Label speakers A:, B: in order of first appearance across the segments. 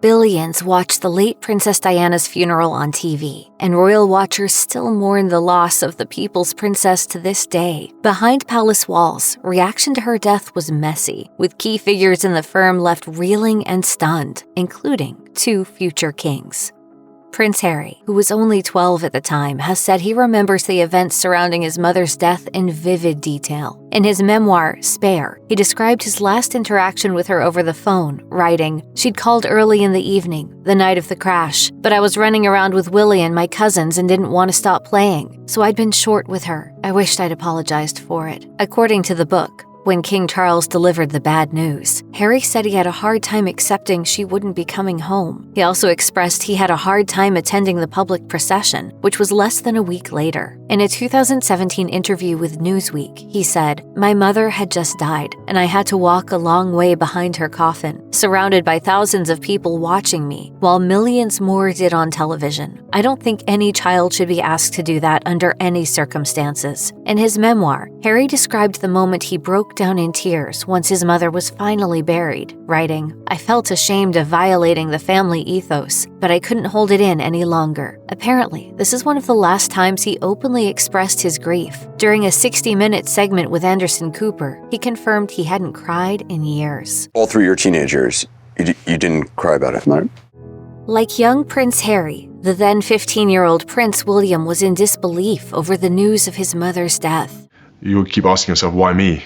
A: Billions watched the late Princess Diana's funeral on TV, and royal watchers still mourn the loss of the people's princess to this day. Behind palace walls, reaction to her death was messy, with key figures in the firm left reeling and stunned, including 2 future kings. Prince Harry, who was only 12 at the time, has said he remembers the events surrounding his mother's death in vivid detail. In his memoir, Spare, he described his last interaction with her over the phone, writing, "She'd called early in the evening, the night of the crash, but I was running around with Willie and my cousins and didn't want to stop playing, so I'd been short with her. I wished I'd apologized for it." According to the book, when King Charles delivered the bad news, Harry said he had a hard time accepting she wouldn't be coming home. He also expressed he had a hard time attending the public procession, which was less than a week later. In a 2017 interview with Newsweek, he said, "My mother had just died, and I had to walk a long way behind her coffin, surrounded by thousands of people watching me, while millions more did on television. I don't think any child should be asked to do that under any circumstances." In his memoir, Harry described the moment he broke down in tears once his mother was finally buried, writing, "I felt ashamed of violating the family ethos, but I couldn't hold it in any longer." Apparently, this is one of the last times he openly expressed his grief. During a 60-minute segment with Anderson Cooper, he confirmed he hadn't cried in years.
B: All through your teenagers, you didn't cry about it?
C: No.
A: Like young Prince Harry, the then 15-year-old Prince William was in disbelief over the news of his mother's death.
C: You would keep asking yourself, why me?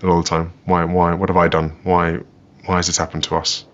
C: All the time. Why, what have I done? Why has this happened to us?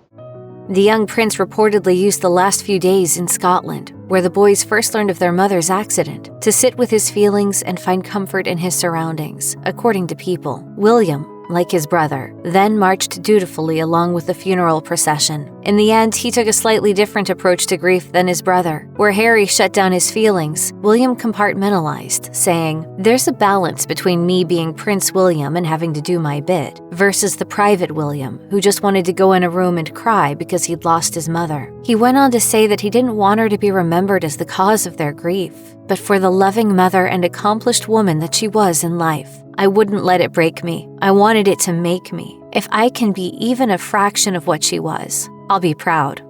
A: The young prince reportedly used the last few days in Scotland, where the boys first learned of their mother's accident, to sit with his feelings and find comfort in his surroundings, according to People. William, like his brother, then marched dutifully along with the funeral procession. In the end, he took a slightly different approach to grief than his brother. Where Harry shut down his feelings, William compartmentalized, saying, "There's a balance between me being Prince William and having to do my bit, versus the private William, who just wanted to go in a room and cry because he'd lost his mother." He went on to say that he didn't want her to be remembered as the cause of their grief, but for the loving mother and accomplished woman that she was in life. "I wouldn't let it break me. I wanted it to make me. If I can be even a fraction of what she was, I'll be proud."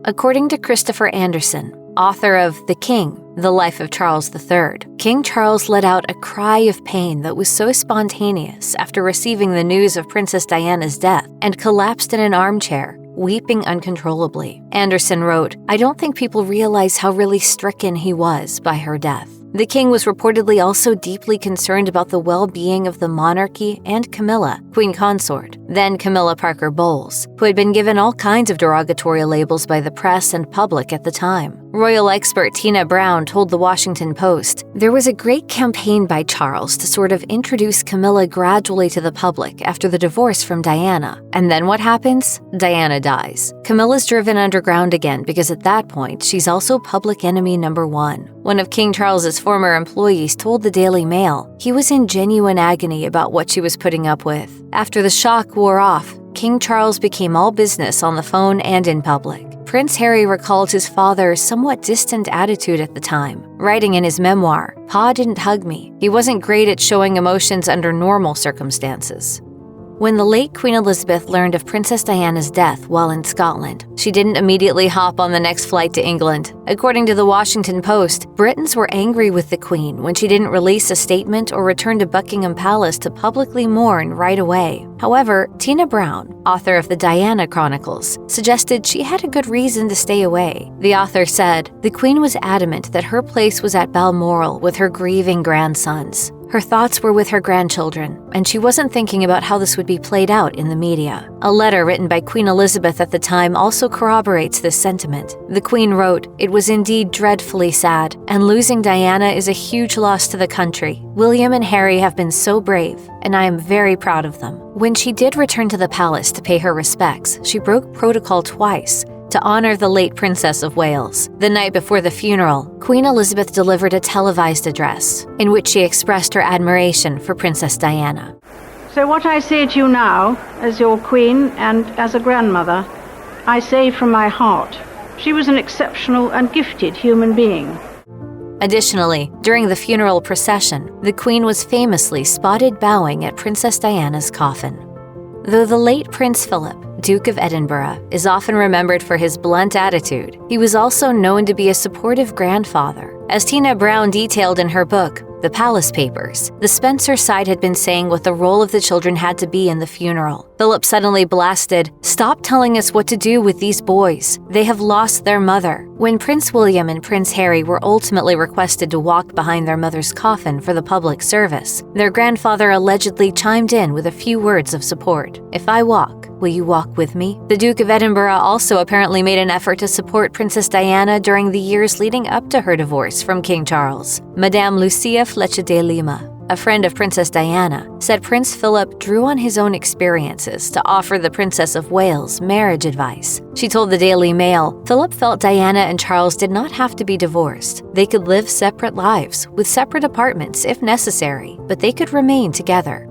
A: According to Christopher Anderson, author of The King, The Life of Charles III, King Charles let out a cry of pain that was so spontaneous after receiving the news of Princess Diana's death and collapsed in an armchair, weeping uncontrollably. Anderson wrote, "I don't think people realize how really stricken he was by her death." The king was reportedly also deeply concerned about the well-being of the monarchy and Camilla, Queen Consort, then Camilla Parker Bowles, who had been given all kinds of derogatory labels by the press and public at the time. Royal expert Tina Brown told the Washington Post, "There was a great campaign by Charles to sort of introduce Camilla gradually to the public after the divorce from Diana. And then what happens? Diana dies. Camilla's driven underground again because at that point, she's also public enemy number 1. One of King Charles's former employees told the Daily Mail he was in genuine agony about what she was putting up with. After the shock wore off, King Charles became all business on the phone and in public. Prince Harry recalled his father's somewhat distant attitude at the time, writing in his memoir, "Pa didn't hug me. He wasn't great at showing emotions under normal circumstances." When the late Queen Elizabeth learned of Princess Diana's death while in Scotland, she didn't immediately hop on the next flight to England. According to the Washington Post, Britons were angry with the Queen when she didn't release a statement or return to Buckingham Palace to publicly mourn right away. However, Tina Brown, author of the Diana Chronicles, suggested she had a good reason to stay away. The author said, "The Queen was adamant that her place was at Balmoral with her grieving grandsons. Her thoughts were with her grandchildren, and she wasn't thinking about how this would be played out in the media." A letter written by Queen Elizabeth at the time also corroborates this sentiment. The Queen wrote, "It was indeed dreadfully sad, and losing Diana is a huge loss to the country. William and Harry have been so brave, and I am very proud of them." When she did return to the palace to pay her respects, she broke protocol twice to honor the late Princess of Wales. The night before the funeral, Queen Elizabeth delivered a televised address in which she expressed her admiration for Princess Diana.
D: "So what I say to you now, as your queen and as a grandmother, I say from my heart. She was an exceptional and gifted human being."
A: Additionally, during the funeral procession, the Queen was famously spotted bowing at Princess Diana's coffin. Though the late Prince Philip Duke of Edinburgh, is often remembered for his blunt attitude. He was also known to be a supportive grandfather. As Tina Brown detailed in her book, The Palace Papers, the Spencer side had been saying what the role of the children had to be in the funeral. Philip suddenly blasted, "Stop telling us what to do with these boys. They have lost their mother." When Prince William and Prince Harry were ultimately requested to walk behind their mother's coffin for the public service, their grandfather allegedly chimed in with a few words of support. "If I walk, will you walk with me?" The Duke of Edinburgh also apparently made an effort to support Princess Diana during the years leading up to her divorce from King Charles. Madame Lucia Fletcher de Lima, a friend of Princess Diana, said Prince Philip drew on his own experiences to offer the Princess of Wales marriage advice. She told the Daily Mail, "Philip felt Diana and Charles did not have to be divorced. They could live separate lives, with separate apartments if necessary, but they could remain together."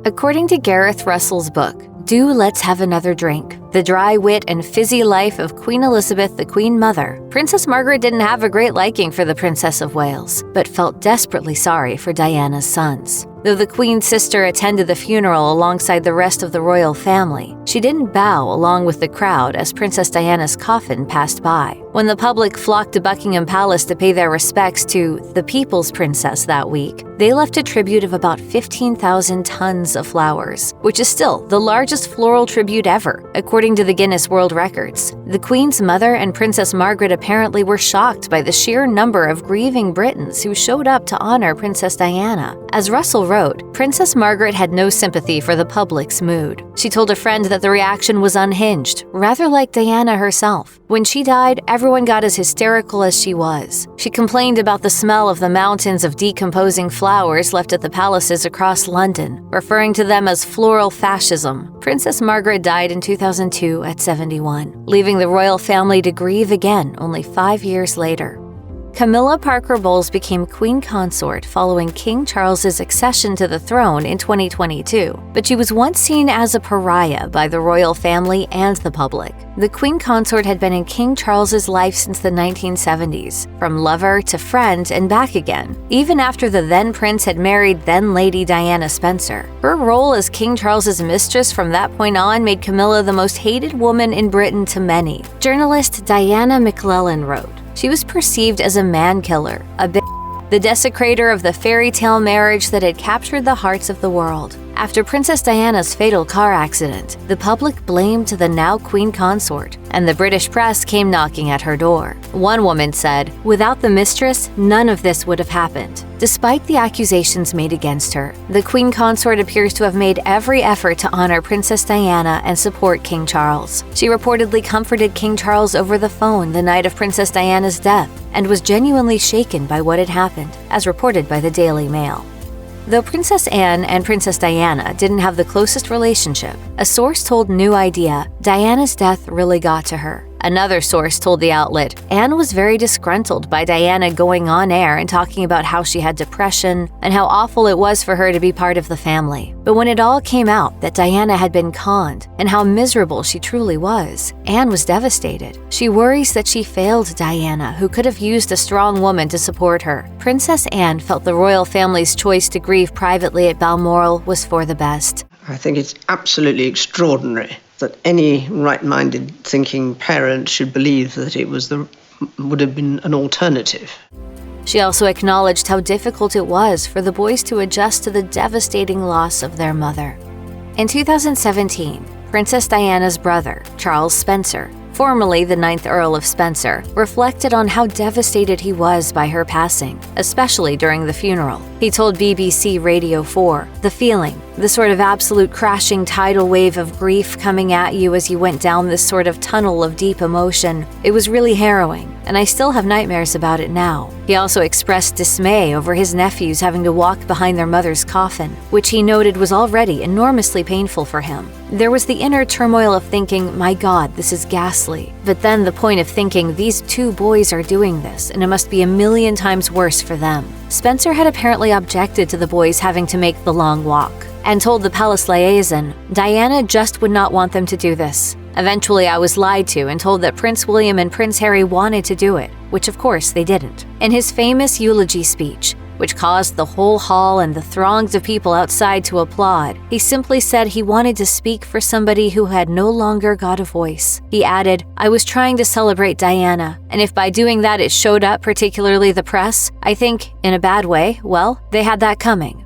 A: According to Gareth Russell's book, Do Let's Have Another Drink, The Dry Wit and Fizzy Life of Queen Elizabeth, the Queen Mother, Princess Margaret didn't have a great liking for the Princess of Wales, but felt desperately sorry for Diana's sons. Though the Queen's sister attended the funeral alongside the rest of the royal family, she didn't bow along with the crowd as Princess Diana's coffin passed by. When the public flocked to Buckingham Palace to pay their respects to the People's Princess that week, they left a tribute of about 15,000 tons of flowers, which is still the largest floral tribute ever, according to the Guinness World Records. The Queen's mother and Princess Margaret apparently were shocked by the sheer number of grieving Britons who showed up to honor Princess Diana. As Russell wrote, Princess Margaret had no sympathy for the public's mood. She told a friend that the reaction was unhinged, rather like Diana herself. When she died, everyone got as hysterical as she was. She complained about the smell of the mountains of decomposing flowers left at the palaces across London, referring to them as floral fascism. Princess Margaret died in 2002 at 71, leaving the royal family to grieve again only 5 years later. Camilla Parker Bowles became Queen Consort following King Charles's accession to the throne in 2022, but she was once seen as a pariah by the royal family and the public. The Queen Consort had been in King Charles's life since the 1970s, from lover to friend and back again, even after the then prince had married then Lady Diana Spencer. Her role as King Charles's mistress from that point on made Camilla the most hated woman in Britain to many. Journalist Diana McClellan wrote, "She was perceived as a man-killer, the desecrator of the fairy tale marriage that had captured the hearts of the world." After Princess Diana's fatal car accident, the public blamed the now Queen Consort, and the British press came knocking at her door. One woman said, "Without the mistress, none of this would have happened." Despite the accusations made against her, the Queen Consort appears to have made every effort to honor Princess Diana and support King Charles. She reportedly comforted King Charles over the phone the night of Princess Diana's death and was genuinely shaken by what had happened, as reported by the Daily Mail. Though Princess Anne and Princess Diana didn't have the closest relationship, a source told New Idea Diana's death really got to her. Another source told the outlet Anne was very disgruntled by Diana going on air and talking about how she had depression and how awful it was for her to be part of the family. But when it all came out that Diana had been conned and how miserable she truly was, Anne was devastated. She worries that she failed Diana, who could have used a strong woman to support her. Princess Anne felt the royal family's choice to grieve privately at Balmoral was for the best.
E: I think it's absolutely extraordinary that any right-minded thinking parent should believe that it would have been an alternative.
A: She also acknowledged how difficult it was for the boys to adjust to the devastating loss of their mother. In 2017, Princess Diana's brother, Charles Spencer, formerly the 9th Earl of Spencer, reflected on how devastated he was by her passing, especially during the funeral. He told BBC Radio 4, "The feeling, the sort of absolute crashing tidal wave of grief coming at you as you went down this sort of tunnel of deep emotion, it was really harrowing, and I still have nightmares about it now." He also expressed dismay over his nephews having to walk behind their mother's coffin, which he noted was already enormously painful for him. There was the inner turmoil of thinking, "My God, this is ghastly," but then the point of thinking, "These two boys are doing this, and it must be a million times worse for them." Spencer had apparently objected to the boys having to make the long walk, and told the palace liaison, "Diana just would not want them to do this. Eventually, I was lied to and told that Prince William and Prince Harry wanted to do it, which of course they didn't." In his famous eulogy speech, which caused the whole hall and the throngs of people outside to applaud. He simply said he wanted to speak for somebody who had no longer got a voice. He added, "I was trying to celebrate Diana, and if by doing that it showed up, particularly the press, I think, in a bad way, well, they had that coming.